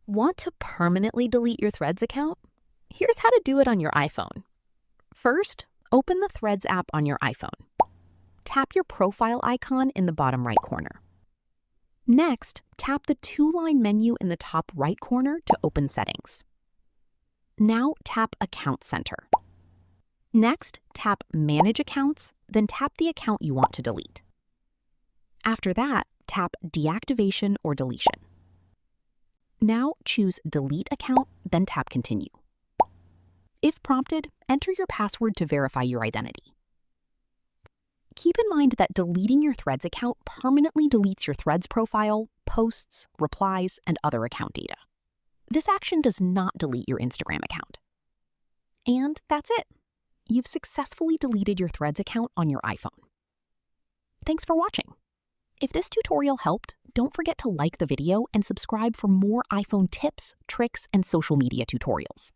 Want to permanently delete your Threads account? Here's how to do it on your iPhone. First, open the Threads app on your iPhone. Tap your profile icon in the bottom right corner. Next, tap the two-line menu in the top right corner to open Settings. Now tap Account Center. Next, tap Manage Accounts, then tap the account you want to delete. After that, tap Deactivation or Deletion. Now choose Delete Account, then tap Continue. If prompted, enter your password to verify your identity. Keep in mind that deleting your Threads account permanently deletes your Threads profile, posts, replies, and other account data. This action does not delete your Instagram account. And that's it. You've successfully deleted your Threads account on your iPhone. Thanks for watching. If this tutorial helped, don't forget to like the video and subscribe for more iPhone tips, tricks, and social media tutorials.